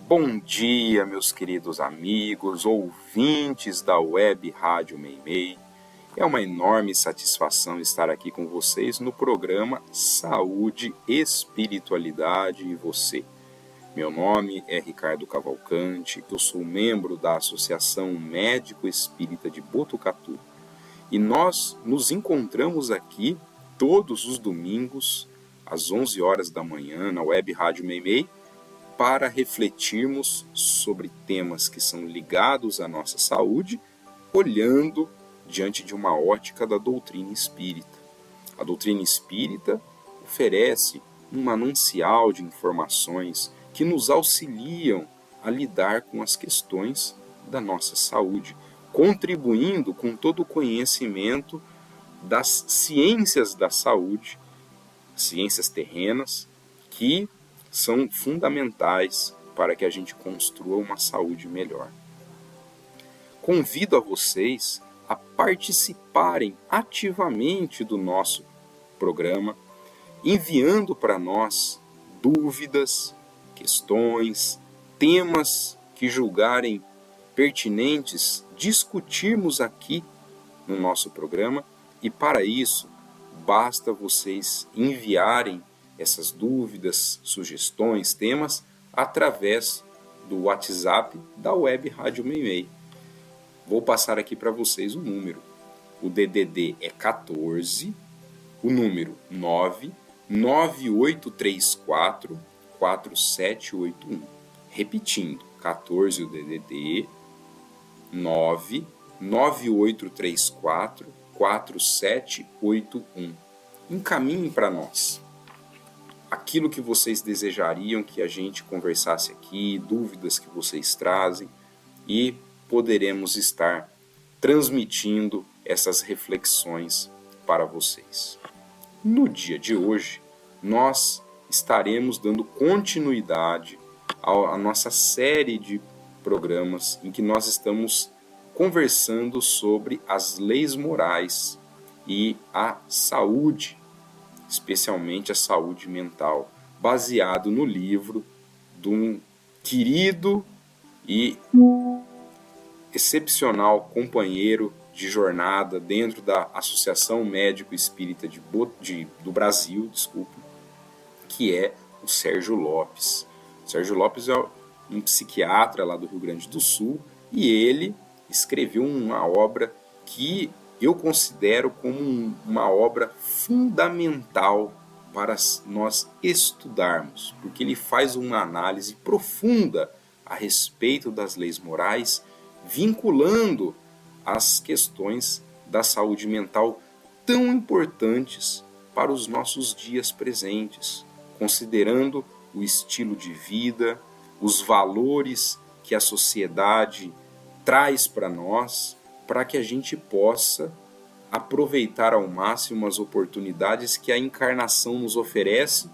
Bom dia, meus queridos amigos, ouvintes da Web Rádio Meimei. É uma enorme satisfação estar aqui com vocês no programa Saúde, Espiritualidade e Você. Meu nome é Ricardo Cavalcante, eu sou membro da Associação Médico Espírita de Botucatu e nós nos encontramos aqui todos os domingos às 11 horas da manhã na Web Rádio Meimei para refletirmos sobre temas que são ligados à nossa saúde, olhando diante de uma ótica da doutrina espírita. A doutrina espírita oferece um manancial de informações que nos auxiliam a lidar com as questões da nossa saúde, contribuindo com todo o conhecimento das ciências da saúde, ciências terrenas, que são fundamentais para que a gente construa uma saúde melhor. Convido a vocês a participarem ativamente do nosso programa, enviando para nós dúvidas, questões, temas que julgarem pertinentes discutirmos aqui no nosso programa, e para isso basta vocês enviarem essas dúvidas, sugestões, temas, através do WhatsApp da Web Rádio Meimei. Vou passar aqui para vocês o número. O DDD é 14, o número 99834-4781. Repetindo, 14 o DDD, 99834-4781. Encaminhem para nós aquilo que vocês desejariam que a gente conversasse aqui, dúvidas que vocês trazem, e poderemos estar transmitindo essas reflexões para vocês. No dia de hoje, nós estaremos dando continuidade à nossa série de programas em que nós estamos conversando sobre as leis morais e a saúde, especialmente a saúde mental, baseado no livro de um querido e excepcional companheiro de jornada dentro da Associação Médico Espírita do Brasil, que é o Sérgio Lopes. O Sérgio Lopes é um psiquiatra lá do Rio Grande do Sul e ele escreveu uma obra que eu considero como uma obra fundamental para nós estudarmos, porque ele faz uma análise profunda a respeito das leis morais, vinculando as questões da saúde mental tão importantes para os nossos dias presentes, considerando o estilo de vida, os valores que a sociedade traz para nós, para que a gente possa aproveitar ao máximo as oportunidades que a encarnação nos oferece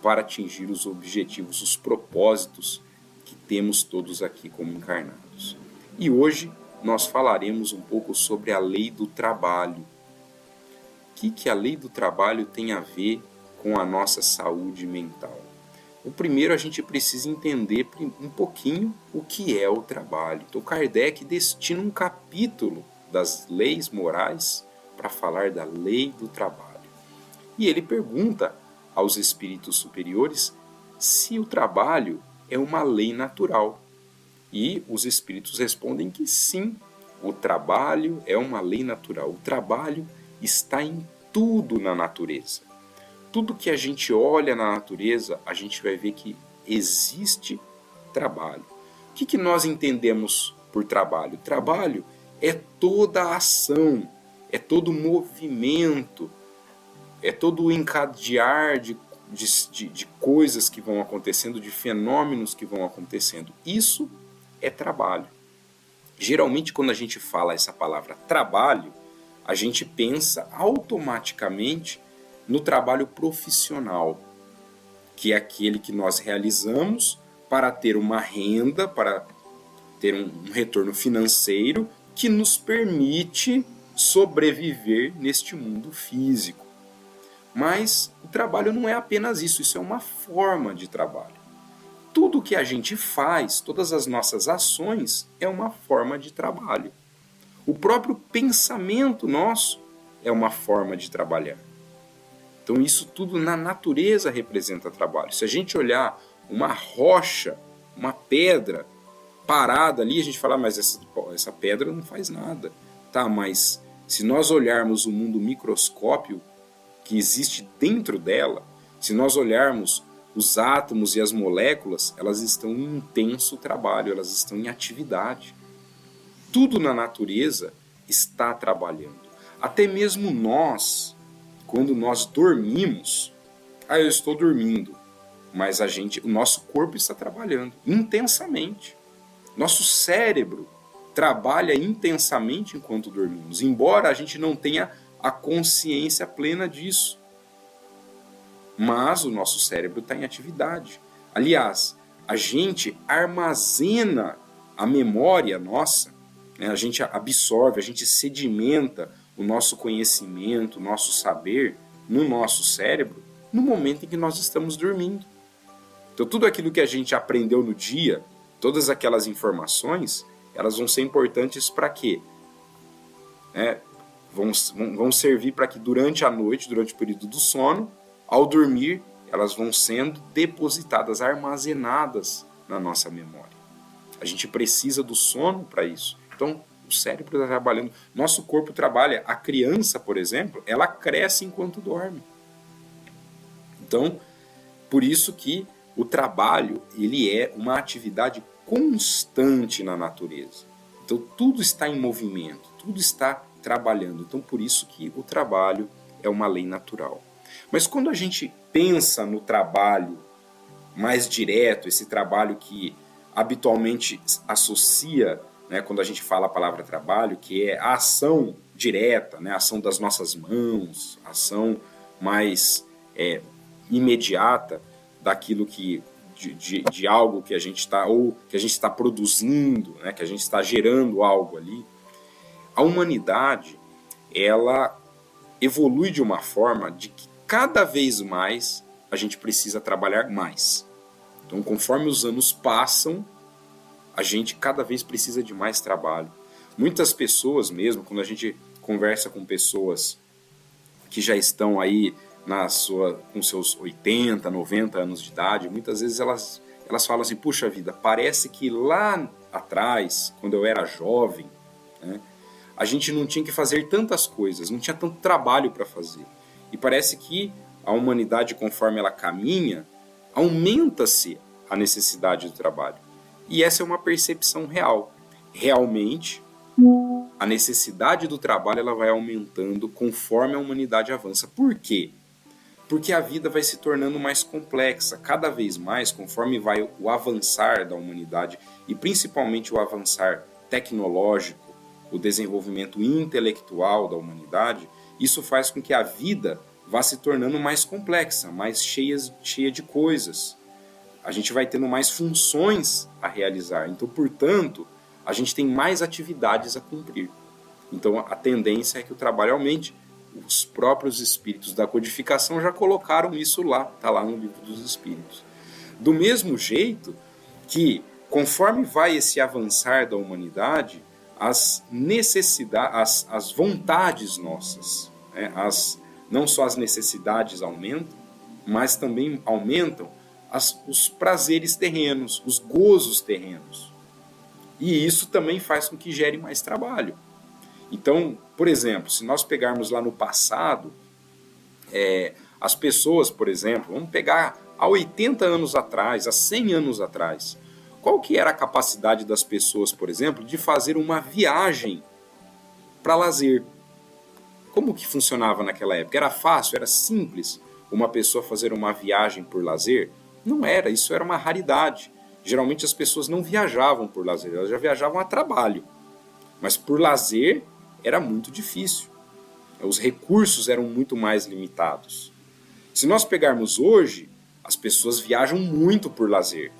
para atingir os objetivos, os propósitos que temos todos aqui como encarnados. E hoje nós falaremos um pouco sobre a lei do trabalho. O que a lei do trabalho tem a ver com a nossa saúde mental? O primeiro, a gente precisa entender um pouquinho o que é o trabalho. Então, Kardec destina um capítulo das leis morais para falar da lei do trabalho. E ele pergunta aos espíritos superiores se o trabalho é uma lei natural. E os espíritos respondem que sim, o trabalho é uma lei natural. O trabalho está em tudo na natureza. Tudo que a gente olha na natureza, a gente vai ver que existe trabalho. O que nós entendemos por trabalho? Trabalho é toda a ação, é todo o movimento, é todo o encadear de coisas que vão acontecendo, de fenômenos que vão acontecendo. Isso é trabalho. Geralmente, quando a gente fala essa palavra trabalho, a gente pensa automaticamente no trabalho profissional, que é aquele que nós realizamos para ter uma renda, para ter um retorno financeiro que nos permite sobreviver neste mundo físico. Mas o trabalho não é apenas isso, isso é uma forma de trabalho. tudo que a gente faz, todas as nossas ações, é uma forma de trabalho. O próprio pensamento nosso é uma forma de trabalhar. Então isso tudo na natureza representa trabalho. Se a gente olhar uma rocha, uma pedra parada ali, a gente fala, mas essa pedra não faz nada. Tá, mas se nós olharmos o mundo microscópio que existe dentro dela, se nós olharmos os átomos e as moléculas, elas estão em intenso trabalho, elas estão em atividade. Tudo na natureza está trabalhando. Até mesmo nós, quando nós dormimos, eu estou dormindo, mas o nosso corpo está trabalhando intensamente. Nosso cérebro trabalha intensamente enquanto dormimos, embora a gente não tenha a consciência plena disso. Mas o nosso cérebro está em atividade. Aliás, a gente armazena a memória nossa, né? A gente absorve, a gente sedimenta o nosso conhecimento, o nosso saber no nosso cérebro no momento em que nós estamos dormindo. Então tudo aquilo que a gente aprendeu no dia, todas aquelas informações, elas vão ser importantes para quê? Vão servir para que durante a noite, durante o período do sono, ao dormir, elas vão sendo depositadas, armazenadas na nossa memória. A gente precisa do sono para isso. Então, o cérebro está trabalhando. Nosso corpo trabalha. A criança, por exemplo, ela cresce enquanto dorme. Então, por isso que o trabalho, ele é uma atividade constante na natureza. Então, tudo está em movimento, tudo está trabalhando. Então, por isso que o trabalho é uma lei natural. Mas quando a gente pensa no trabalho mais direto, esse trabalho que habitualmente associa, né, quando a gente fala a palavra trabalho, que é a ação direta, né, a ação das nossas mãos, a ação mais imediata daquilo que de algo que a gente está, ou que a gente está produzindo, né, que a gente está gerando algo ali. A humanidade, ela evolui de uma forma de que cada vez mais a gente precisa trabalhar mais. Então, conforme os anos passam, a gente cada vez precisa de mais trabalho. Muitas pessoas mesmo, quando a gente conversa com pessoas que já estão aí com seus 80, 90 anos de idade, muitas vezes elas falam assim, puxa vida, parece que lá atrás, quando eu era jovem, né, a gente não tinha que fazer tantas coisas, não tinha tanto trabalho para fazer. E parece que a humanidade, conforme ela caminha, aumenta-se a necessidade do trabalho. E essa é uma percepção real. Realmente, a necessidade do trabalho ela vai aumentando conforme a humanidade avança. Por quê? Porque a vida vai se tornando mais complexa, cada vez mais, conforme vai o avançar da humanidade, e principalmente o avançar tecnológico, o desenvolvimento intelectual da humanidade. Isso faz com que a vida vá se tornando mais complexa, mais cheia de coisas. A gente vai tendo mais funções a realizar. Então, portanto, a gente tem mais atividades a cumprir. Então, a tendência é que o trabalho aumente. Os próprios espíritos da codificação já colocaram isso lá, está lá no livro dos espíritos. Do mesmo jeito que, conforme vai esse avançar da humanidade, as necessidades, as vontades nossas, né? Não só as necessidades aumentam, mas também aumentam os prazeres terrenos, os gozos terrenos. E isso também faz com que gere mais trabalho. Então, por exemplo, se nós pegarmos lá no passado, as pessoas, por exemplo, vamos pegar há 80 anos atrás, há 100 anos atrás, qual que era a capacidade das pessoas, por exemplo, de fazer uma viagem para lazer? Como que funcionava naquela época? Era fácil, era simples uma pessoa fazer uma viagem por lazer? Não era, isso era uma raridade. Geralmente as pessoas não viajavam por lazer, elas já viajavam a trabalho. Mas por lazer era muito difícil. Os recursos eram muito mais limitados. Se nós pegarmos hoje, as pessoas viajam muito por lazer.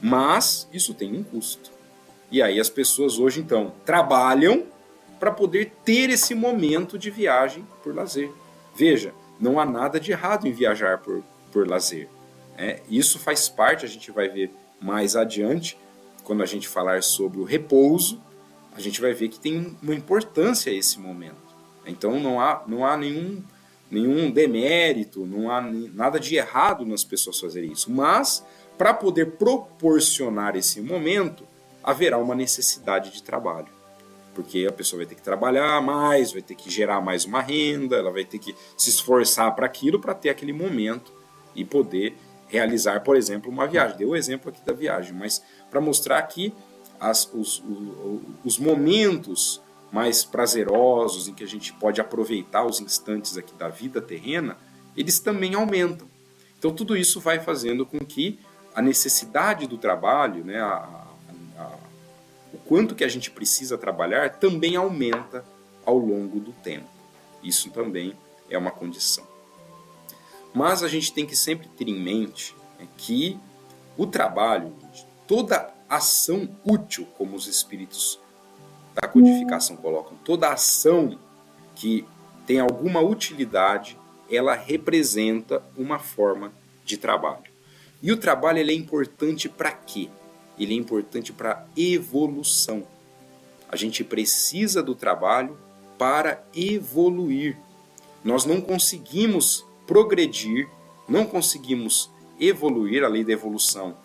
Mas isso tem um custo. E aí as pessoas hoje, então, trabalham para poder ter esse momento de viagem por lazer. Veja, não há nada de errado em viajar por lazer. Isso faz parte, a gente vai ver mais adiante, quando a gente falar sobre o repouso, a gente vai ver que tem uma importância esse momento. Então não há nenhum demérito, não há nada de errado nas pessoas fazerem isso. Mas, para poder proporcionar esse momento, haverá uma necessidade de trabalho. Porque a pessoa vai ter que trabalhar mais, vai ter que gerar mais uma renda, ela vai ter que se esforçar para aquilo, para ter aquele momento e poder realizar, por exemplo, uma viagem. Dei o exemplo aqui da viagem, mas para mostrar que os momentos mais prazerosos em que a gente pode aproveitar os instantes aqui da vida terrena, eles também aumentam. Então tudo isso vai fazendo com que a necessidade do trabalho, né, o quanto que a gente precisa trabalhar, também aumenta ao longo do tempo. Isso também é uma condição. Mas a gente tem que sempre ter em mente que o trabalho, toda ação útil, como os espíritos da codificação colocam, toda ação que tem alguma utilidade, ela representa uma forma de trabalho. E o trabalho ele é importante para quê? Ele é importante para a evolução. A gente precisa do trabalho para evoluir. Nós não conseguimos progredir, não conseguimos evoluir. A lei da evolução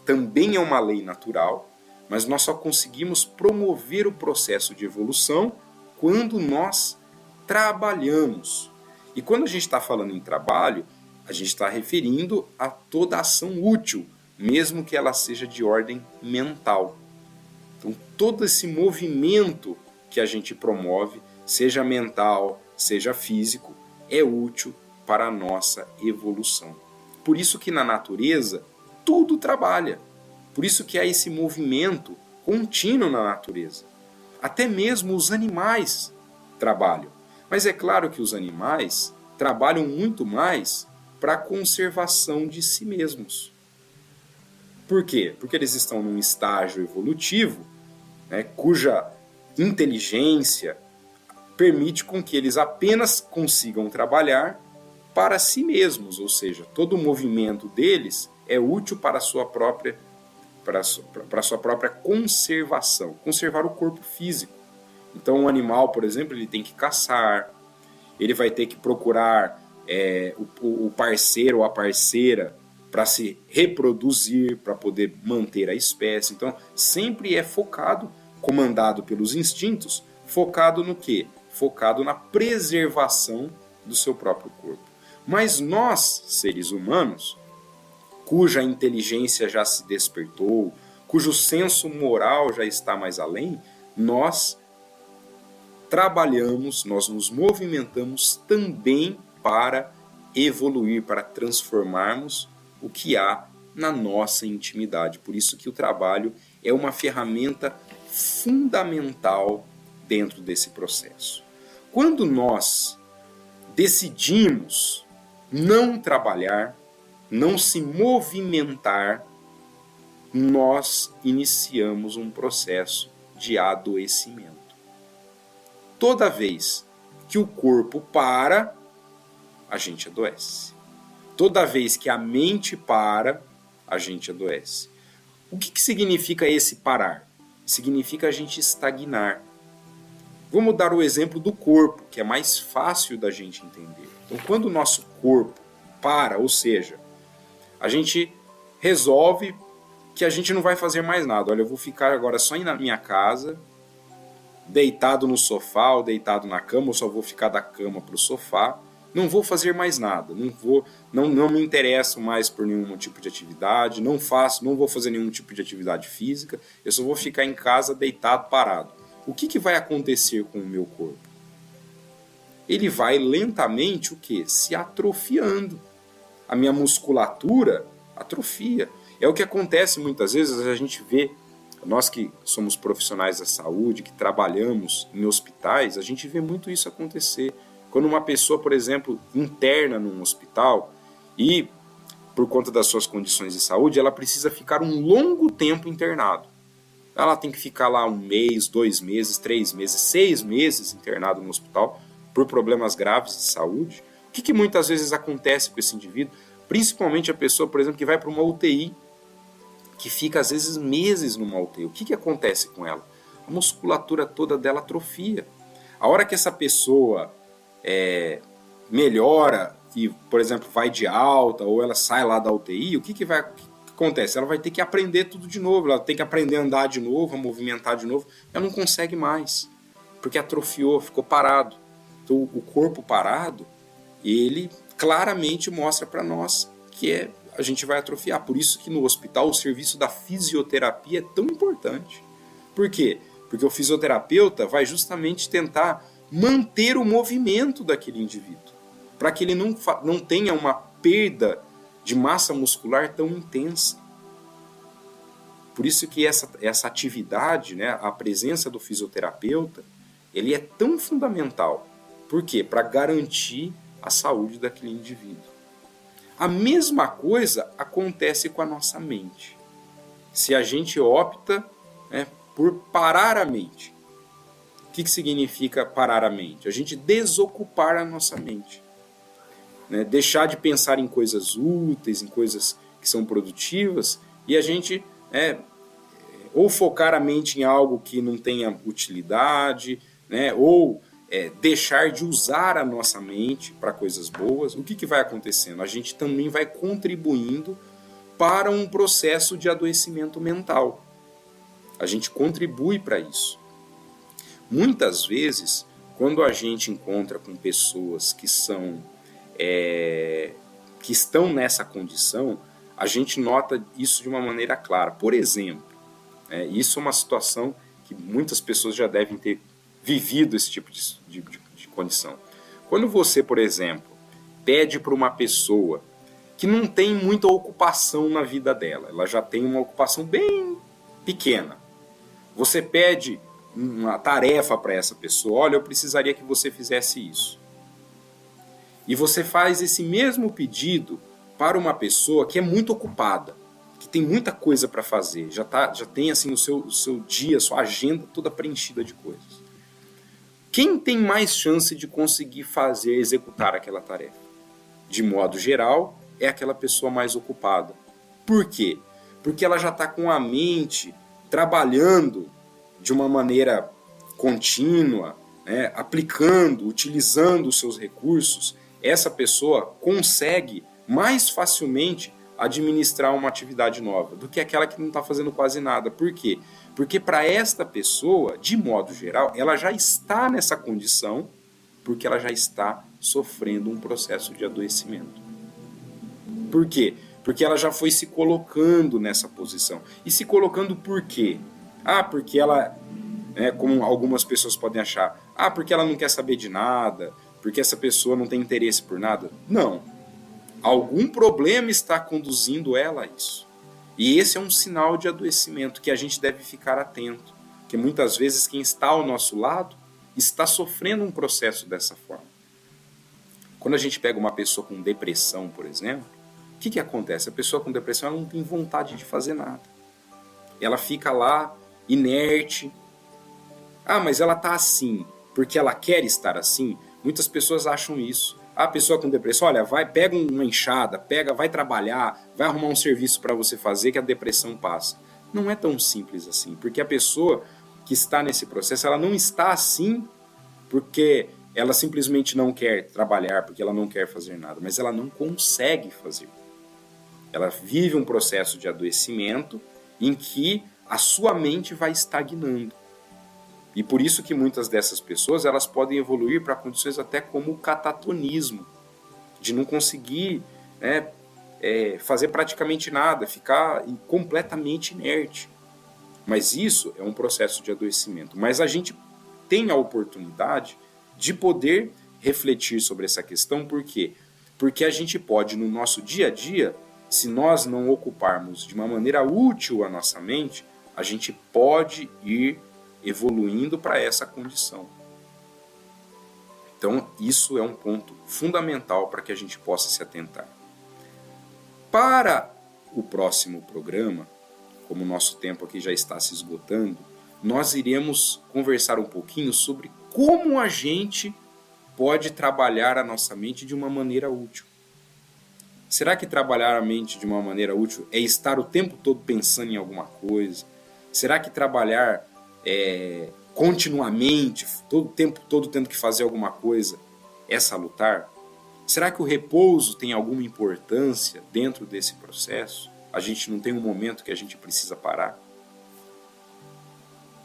também é uma lei natural, mas nós só conseguimos promover o processo de evolução quando nós trabalhamos. E quando a gente está falando em trabalho, a gente está referindo a toda ação útil, mesmo que ela seja de ordem mental. Então, todo esse movimento que a gente promove, seja mental, seja físico, é útil para a nossa evolução. Por isso que na natureza, tudo trabalha. Por isso que há esse movimento contínuo na natureza. Até mesmo os animais trabalham. Mas é claro que os animais trabalham muito mais para a conservação de si mesmos. Por quê? Porque eles estão num estágio evolutivo, né, cuja inteligência permite com que eles apenas consigam trabalhar para si mesmos, ou seja, todo o movimento deles é útil para a sua própria conservação, conservar o corpo físico. Então, o animal, por exemplo, ele tem que caçar, ele vai ter que procurar o parceiro ou a parceira para se reproduzir, para poder manter a espécie. Então, sempre é focado, comandado pelos instintos, focado no quê? Focado na preservação do seu próprio corpo. Mas nós, seres humanos, cuja inteligência já se despertou, cujo senso moral já está mais além, nós trabalhamos, nós nos movimentamos também para evoluir, para transformarmos o que há na nossa intimidade. Por isso que o trabalho é uma ferramenta fundamental dentro desse processo. Quando nós decidimos não trabalhar, não se movimentar, nós iniciamos um processo de adoecimento. Toda vez que o corpo para, a gente adoece. Toda vez que a mente para, a gente adoece. O que significa esse parar? Significa a gente estagnar. Vamos dar o exemplo do corpo, que é mais fácil da gente entender. Então, quando o nosso corpo para, ou seja, a gente resolve que a gente não vai fazer mais nada. Olha, eu vou ficar agora só na minha casa, deitado no sofá ou deitado na cama, ou só vou ficar da cama para o sofá. Não vou fazer mais nada, não me interesso mais por nenhum tipo de atividade, não vou fazer nenhum tipo de atividade física, eu só vou ficar em casa deitado, parado. O que vai acontecer com o meu corpo? Ele vai lentamente, o quê? Se atrofiando. A minha musculatura atrofia. É o que acontece muitas vezes, a gente vê, nós que somos profissionais da saúde, que trabalhamos em hospitais, a gente vê muito isso acontecer. Quando uma pessoa, por exemplo, interna num hospital e, por conta das suas condições de saúde, ela precisa ficar um longo tempo internado. Ela tem que ficar lá 1 mês, 2 meses, 3 meses, 6 meses internado no hospital por problemas graves de saúde. O que muitas vezes acontece com esse indivíduo? Principalmente a pessoa, por exemplo, que vai para uma UTI, que fica às vezes meses numa UTI. O que acontece com ela? A musculatura toda dela atrofia. A hora que essa pessoa melhora e, por exemplo, vai de alta ou ela sai lá da UTI, o que acontece? Ela vai ter que aprender tudo de novo, ela tem que aprender a andar de novo, a movimentar de novo. Ela não consegue mais, porque atrofiou, ficou parado. Então, o corpo parado, ele claramente mostra para nós que a gente vai atrofiar. Por isso que no hospital o serviço da fisioterapia é tão importante. Por quê? Porque o fisioterapeuta vai justamente tentar manter o movimento daquele indivíduo, para que ele não tenha uma perda de massa muscular tão intensa. Por isso que essa atividade, né, a presença do fisioterapeuta, ele é tão fundamental. Por quê? Para garantir a saúde daquele indivíduo. A mesma coisa acontece com a nossa mente. Se a gente opta, né, por parar a mente. O que significa parar a mente? A gente desocupar a nossa mente. Né? Deixar de pensar em coisas úteis, em coisas que são produtivas, e a gente ou focar a mente em algo que não tenha utilidade, né? Ou deixar de usar a nossa mente para coisas boas. O que vai acontecendo? A gente também vai contribuindo para um processo de adoecimento mental. A gente contribui para isso. Muitas vezes, quando a gente encontra com pessoas que estão nessa condição, a gente nota isso de uma maneira clara. Por exemplo, isso é uma situação que muitas pessoas já devem ter vivido esse tipo de condição. Quando você, por exemplo, pede para uma pessoa que não tem muita ocupação na vida dela, ela já tem uma ocupação bem pequena, você pede uma tarefa para essa pessoa, olha, eu precisaria que você fizesse isso. E você faz esse mesmo pedido para uma pessoa que é muito ocupada, que tem muita coisa para fazer, já tem assim o seu dia, sua agenda toda preenchida de coisas. Quem tem mais chance de conseguir executar aquela tarefa? De modo geral, é aquela pessoa mais ocupada. Por quê? Porque ela já está com a mente trabalhando de uma maneira contínua, né, aplicando, utilizando os seus recursos. Essa pessoa consegue mais facilmente administrar uma atividade nova do que aquela que não está fazendo quase nada. Por quê? Porque para esta pessoa, de modo geral, ela já está nessa condição porque ela já está sofrendo um processo de adoecimento. Por quê? Porque ela já foi se colocando nessa posição. E se colocando por quê? Porque ela, como algumas pessoas podem achar, porque ela não quer saber de nada, porque essa pessoa não tem interesse por nada. Não. Algum problema está conduzindo ela a isso. E esse é um sinal de adoecimento que a gente deve ficar atento. Porque muitas vezes quem está ao nosso lado está sofrendo um processo dessa forma. Quando a gente pega uma pessoa com depressão, por exemplo, o que acontece? A pessoa com depressão ela não tem vontade de fazer nada. Ela fica lá, inerte. Mas ela está assim porque ela quer estar assim? Muitas pessoas acham isso. A pessoa com depressão, olha, pega uma enxada, vai trabalhar, vai arrumar um serviço para você fazer que a depressão passa. Não é tão simples assim, porque a pessoa que está nesse processo, ela não está assim porque ela simplesmente não quer trabalhar, porque ela não quer fazer nada, mas ela não consegue fazer. Ela vive um processo de adoecimento em que a sua mente vai estagnando. E por isso que muitas dessas pessoas elas podem evoluir para condições até como o catatonismo, de não conseguir fazer praticamente nada, ficar completamente inerte. Mas isso é um processo de adoecimento. Mas a gente tem a oportunidade de poder refletir sobre essa questão. Por quê? Porque a gente pode, no nosso dia a dia, se nós não ocuparmos de uma maneira útil a nossa mente, a gente pode ir evoluindo para essa condição. Então, isso é um ponto fundamental para que a gente possa se atentar. Para o próximo programa, como o nosso tempo aqui já está se esgotando, nós iremos conversar um pouquinho sobre como a gente pode trabalhar a nossa mente de uma maneira útil. Será que trabalhar a mente de uma maneira útil é estar o tempo todo pensando em alguma coisa? Será que trabalhar continuamente, todo o tempo todo tendo que fazer alguma coisa, é salutar? Será que o repouso tem alguma importância dentro desse processo? A gente não tem um momento que a gente precisa parar?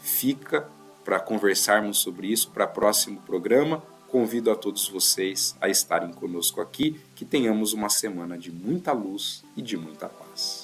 Fica para conversarmos sobre isso para o próximo programa. Convido a todos vocês a estarem conosco aqui, que tenhamos uma semana de muita luz e de muita paz.